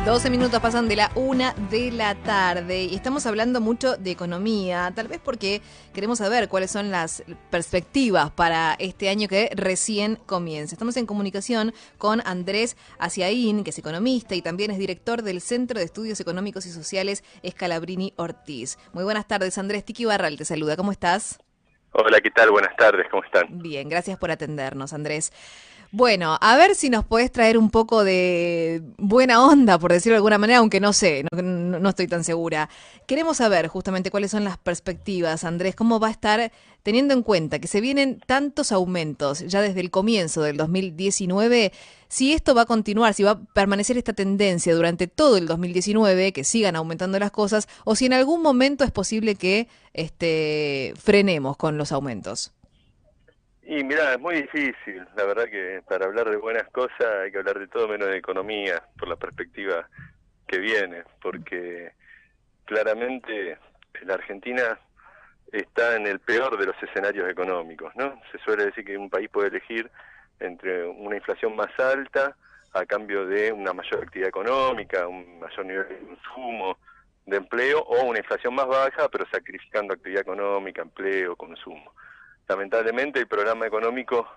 12 minutos pasan de la 1 de la tarde y estamos hablando mucho de economía, tal vez porque queremos saber cuáles son las perspectivas para este año que recién comienza. Estamos en comunicación con Andrés Aciaín, que es economista y también es director del Centro de Estudios Económicos y Sociales Scalabrini Ortiz. Muy buenas tardes, Andrés. Tiki Barral te saluda. ¿Cómo estás? Hola, ¿qué tal? Buenas tardes, ¿cómo están? Bien, gracias por atendernos, Andrés. Bueno, a ver si nos podés traer un poco de buena onda, por decirlo de alguna manera, aunque no sé, no estoy tan segura. Queremos saber justamente cuáles son las perspectivas, Andrés, cómo va a estar teniendo en cuenta que se vienen tantos aumentos ya desde el comienzo del 2019, si esto va a continuar, si va a permanecer esta tendencia durante todo el 2019, que sigan aumentando las cosas, o si en algún momento es posible que frenemos con los aumentos. Y mirá, es muy difícil, la verdad que para hablar de buenas cosas hay que hablar de todo menos de economía, por la perspectiva que viene, porque claramente la Argentina está en el peor de los escenarios económicos, ¿no? Se suele decir que un país puede elegir entre una inflación más alta a cambio de una mayor actividad económica, un mayor nivel de consumo, de empleo, o una inflación más baja, pero sacrificando actividad económica, empleo, consumo. Lamentablemente el programa económico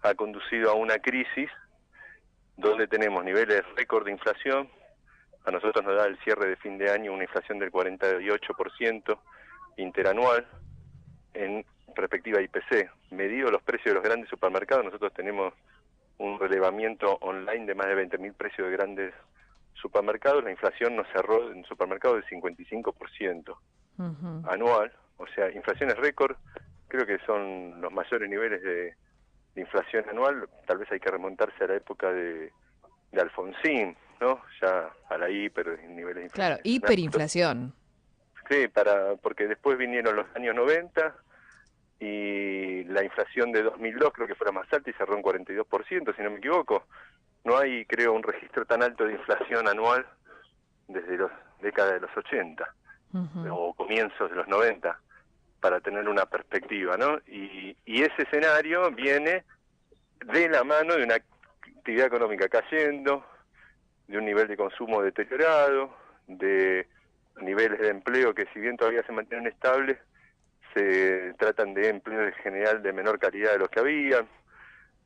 ha conducido a una crisis donde tenemos niveles récord de inflación. A nosotros nos da el cierre de fin de año una inflación del 48% interanual en perspectiva IPC. Medido los precios de los grandes supermercados, nosotros tenemos un relevamiento online de más de 20.000 precios de grandes supermercados. La inflación nos cerró en supermercados del 55% anual. O sea, inflaciones récord, creo que son los mayores niveles de inflación anual. Tal vez hay que remontarse a la época de Alfonsín, ¿no? Ya a la hiper, niveles de Claro, inflación altos. hiperinflación. Sí, porque después vinieron los años 90 y la inflación de 2002 creo que fue la más alta y cerró en 42%, si no me equivoco. No hay, creo, un registro tan alto de inflación anual desde la década de los 80 o comienzos de los 90, para tener una perspectiva, ¿no? Y ese escenario viene de la mano de una actividad económica cayendo, de un nivel de consumo deteriorado, de niveles de empleo que, si bien todavía se mantienen estables, se tratan de empleos en general de menor calidad de los que había.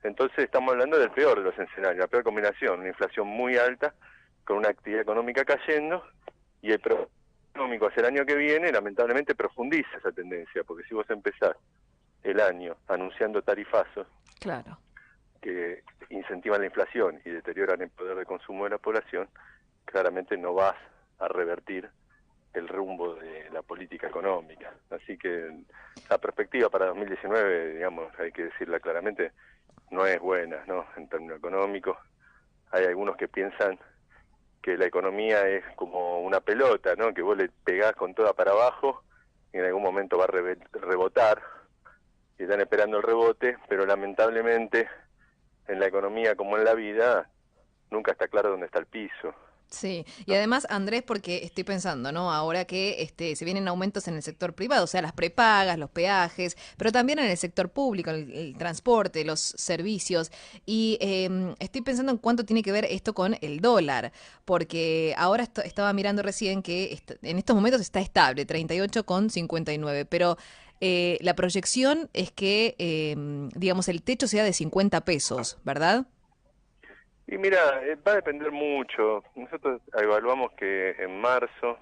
Entonces estamos hablando del peor de los escenarios, la peor combinación, una inflación muy alta con una actividad económica cayendo, y el programa económico hacia el año que viene lamentablemente profundiza esa tendencia, porque si vos empezás el año anunciando tarifazos Claro. que incentivan la inflación y deterioran el poder de consumo de la población, claramente no vas a revertir el rumbo de la política económica. Así que la perspectiva para 2019, digamos, hay que decirla claramente, no es buena, ¿no? En términos económicos, hay algunos que piensan que la economía es como una pelota, ¿no? Que vos le pegás con toda para abajo y en algún momento va a rebotar, y están esperando el rebote, pero lamentablemente en la economía como en la vida nunca está claro dónde está el piso. Sí, y además, Andrés, porque estoy pensando, ¿no? Ahora que se vienen aumentos en el sector privado, o sea, las prepagas, los peajes, pero también en el sector público, el transporte, los servicios. Y estoy pensando en cuánto tiene que ver esto con el dólar, porque ahora estaba mirando recién que en estos momentos está estable, 38,59, pero la proyección es que, digamos, el techo sea de 50 pesos, ¿verdad? Y mira, va a depender mucho. Nosotros evaluamos que en marzo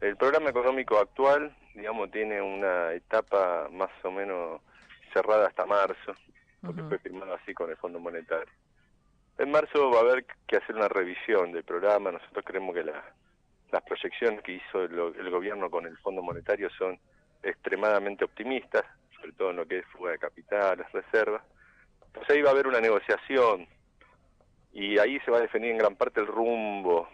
el programa económico actual, digamos, tiene una etapa más o menos cerrada hasta marzo, porque Ujú. fue firmado así con el Fondo Monetario. En marzo va a haber que hacer una revisión del programa. Nosotros creemos que las proyecciones que hizo el gobierno con el Fondo Monetario son extremadamente optimistas, sobre todo en lo que es fuga de capitales, reservas. Entonces ahí va a haber una negociación y ahí se va a definir en gran parte el rumbo,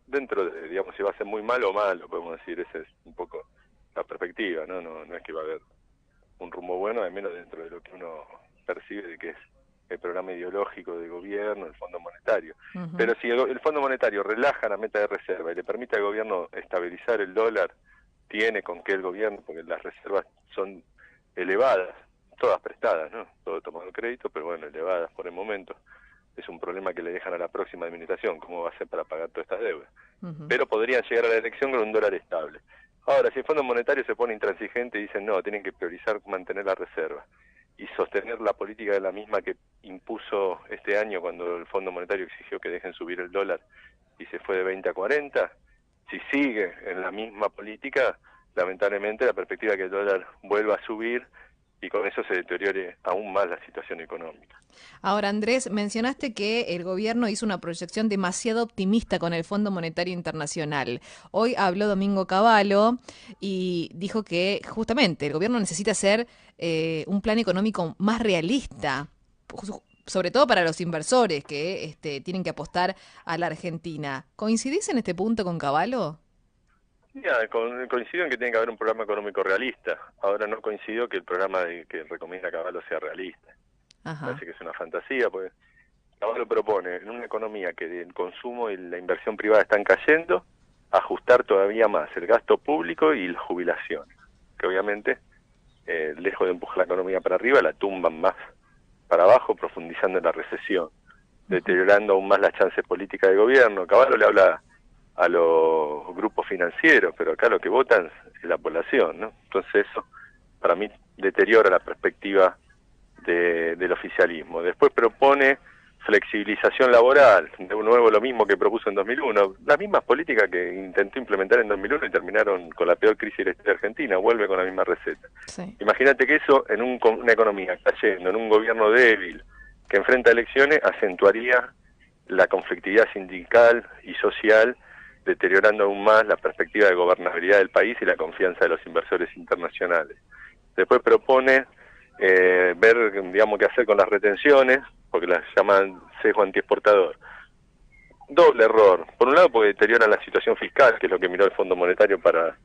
dentro de, digamos, si va a ser muy malo o malo, podemos decir. Esa es un poco la perspectiva, ¿no? No es que va a haber un rumbo bueno, al menos dentro de lo que uno percibe de que es el programa ideológico del gobierno, el Fondo Monetario. Ujú. Pero si el Fondo Monetario relaja la meta de reserva y le permite al gobierno estabilizar el dólar, tiene con qué el gobierno, porque las reservas son elevadas, todas prestadas, ¿no? Todo tomado crédito, pero bueno, elevadas por el momento. es un problema que le dejan a la próxima administración, cómo va a ser para pagar toda esta deuda. Pero podrían llegar a la elección con un dólar estable. Ahora, si el Fondo Monetario se pone intransigente y dicen no, tienen que priorizar mantener la reserva y sostener la política de la misma que impuso este año cuando el Fondo Monetario exigió que dejen subir el dólar y se fue de 20 a 40, si sigue en la misma política, lamentablemente la perspectiva es que el dólar vuelva a subir y con eso se deteriore aún más la situación económica. Ahora, Andrés, mencionaste que el gobierno hizo una proyección demasiado optimista con el Fondo Monetario Internacional. Hoy habló Domingo Cavallo y dijo que justamente el gobierno necesita hacer un plan económico más realista, sobre todo para los inversores que tienen que apostar a la Argentina. ¿Coincidís en este punto con Cavallo? Ya, coincido en que tiene que haber un programa económico realista. Ahora no coincido que el programa que recomienda Cavallo sea realista. Ajá. Parece que es una fantasía, pues Cavallo propone en una economía que el consumo y la inversión privada están cayendo, ajustar todavía más el gasto público y las jubilaciones, que obviamente, lejos de empujar la economía para arriba, la tumban más para abajo, profundizando en la recesión, deteriorando aún más las chances políticas del gobierno. Cavallo le habla a los grupos financieros, pero acá lo que votan es la población, ¿no? Entonces eso, para mí, deteriora la perspectiva del oficialismo. Después propone flexibilización laboral, de nuevo lo mismo que propuso en 2001, las mismas políticas que intentó implementar en 2001 y terminaron con la peor crisis de la historia argentina, vuelve con la misma receta. Sí. Imagínate que eso en una economía cayendo, en un gobierno débil que enfrenta elecciones, acentuaría la conflictividad sindical y social, deteriorando aún más la perspectiva de gobernabilidad del país y la confianza de los inversores internacionales. Después propone ver, digamos, qué hacer con las retenciones, porque las llaman sesgo antiexportador. Doble error. Por un lado, porque deterioran la situación fiscal, que es lo que miró el Fondo Monetario para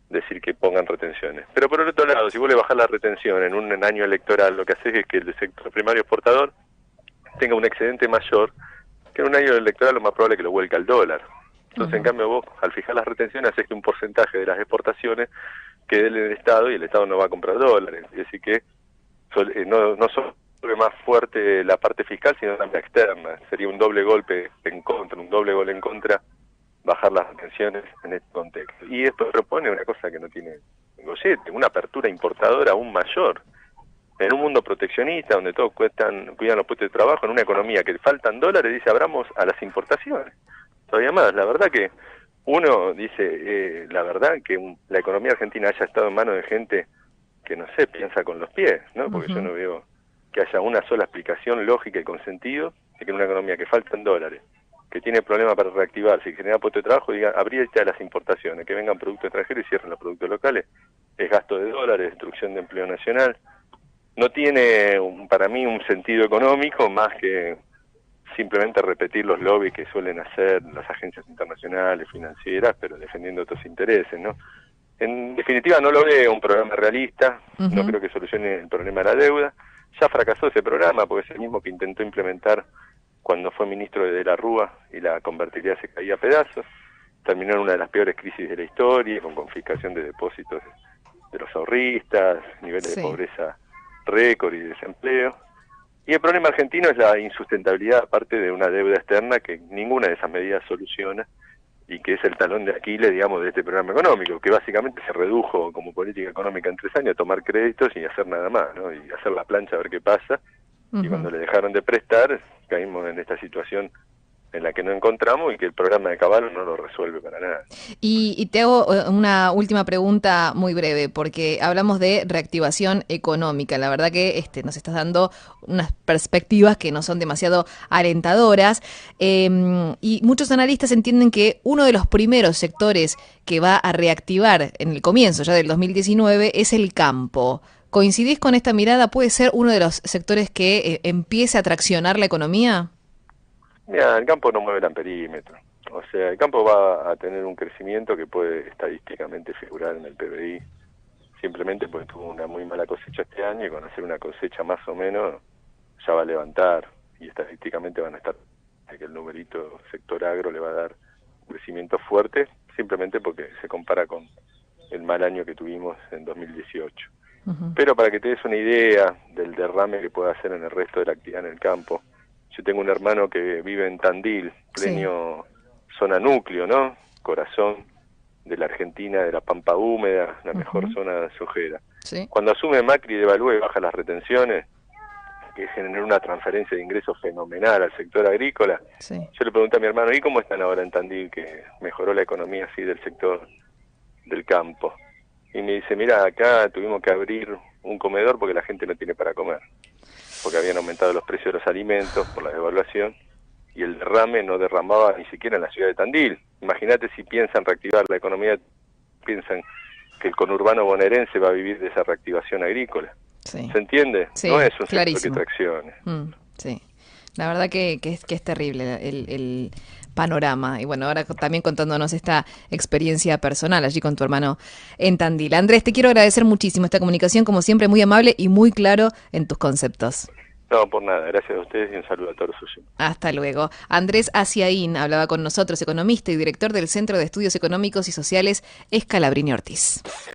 decir que pongan retenciones. Pero por el otro lado, si vos le bajás la retención en un año electoral, lo que haces es que el sector primario exportador tenga un excedente mayor, que en un año electoral lo más probable es que lo vuelca al dólar. Entonces, en cambio, vos, al fijar las retenciones, haces que un porcentaje de las exportaciones quede en el Estado y el Estado no va a comprar dólares. Es decir, que no solo más fuerte la parte fiscal, sino también externa. Sería un doble golpe en contra, un doble gol en contra, bajar las retenciones en este contexto. Y esto propone una cosa que no tiene gollete, una apertura importadora aún mayor. En un mundo proteccionista, donde todos cuidan los puestos de trabajo, en una economía que faltan dólares, dice, abramos a las importaciones. Todavía más, la verdad que uno dice, la verdad que la economía argentina haya estado en manos de gente que, no sé, piensa con los pies, ¿no? Porque yo no veo que haya una sola explicación lógica y con sentido de que en una economía que faltan dólares, que tiene problemas para reactivarse y generar puestos de trabajo, diga, abrirte a las importaciones, que vengan productos extranjeros y cierren los productos locales, es gasto de dólares, destrucción de empleo nacional. No tiene, para mí, un sentido económico más que simplemente repetir los lobbies que suelen hacer las agencias internacionales, financieras, pero defendiendo otros intereses, ¿no? En definitiva, no lo veo un programa realista, no creo que solucione el problema de la deuda. Ya fracasó ese programa, porque es el mismo que intentó implementar cuando fue ministro de la Rúa y la convertibilidad se caía a pedazos. Terminó en una de las peores crisis de la historia, con confiscación de depósitos de los ahorristas, niveles de pobreza récord y desempleo. Y el problema argentino es la insustentabilidad, aparte de una deuda externa que ninguna de esas medidas soluciona y que es el talón de Aquiles, digamos, de este programa económico, que básicamente se redujo como política económica en 3 años a tomar créditos y hacer nada más, ¿no? Y hacer la plancha a ver qué pasa. Y cuando le dejaron de prestar, caímos en esta situación en la que no encontramos y que el programa de Cavallo no lo resuelve para nada. Y te hago una última pregunta muy breve, porque hablamos de reactivación económica. La verdad que nos estás dando unas perspectivas que no son demasiado alentadoras, y muchos analistas entienden que uno de los primeros sectores que va a reactivar en el comienzo ya del 2019 es el campo. ¿Coincidís con esta mirada? ¿Puede ser uno de los sectores que empiece a traccionar la economía? Mira, el campo no mueve el amperímetro. O sea, el campo va a tener un crecimiento que puede estadísticamente figurar en el PBI, simplemente porque tuvo una muy mala cosecha este año y con hacer una cosecha más o menos ya va a levantar y estadísticamente van a estar, que el numerito sector agro le va a dar un crecimiento fuerte, simplemente porque se compara con el mal año que tuvimos en 2018. Pero para que te des una idea del derrame que puede hacer en el resto de la actividad en el campo, Yo tengo un hermano que vive en Tandil, Sí. zona núcleo, ¿no? Corazón de la Argentina, de la Pampa Húmeda, la mejor zona sojera. Sí. Cuando asume Macri, devalúa y baja las retenciones, que generó una transferencia de ingresos fenomenal al sector agrícola. Sí. Yo le pregunté a mi hermano, ¿y cómo están ahora en Tandil, que mejoró la economía así del sector del campo? Y me dice, mira, acá tuvimos que abrir un comedor porque la gente no tiene para comer, porque habían aumentado los precios de los alimentos por la devaluación, y el derrame no derramaba ni siquiera en la ciudad de Tandil. Imagínate si piensan reactivar la economía, piensan que el conurbano bonaerense va a vivir de esa reactivación agrícola. Sí. ¿Se entiende? Sí, No es un clarísimo. sector que traccione. Sí, la verdad que es terrible el panorama. Y bueno, ahora también contándonos esta experiencia personal allí con tu hermano en Tandil. Andrés, te quiero agradecer muchísimo esta comunicación, como siempre, muy amable y muy claro en tus conceptos. No, por nada. Gracias a ustedes y un saludo a todos los suyos. Hasta luego. Andrés Aciaín hablaba con nosotros, economista y director del Centro de Estudios Económicos y Sociales Scalabrini Ortiz.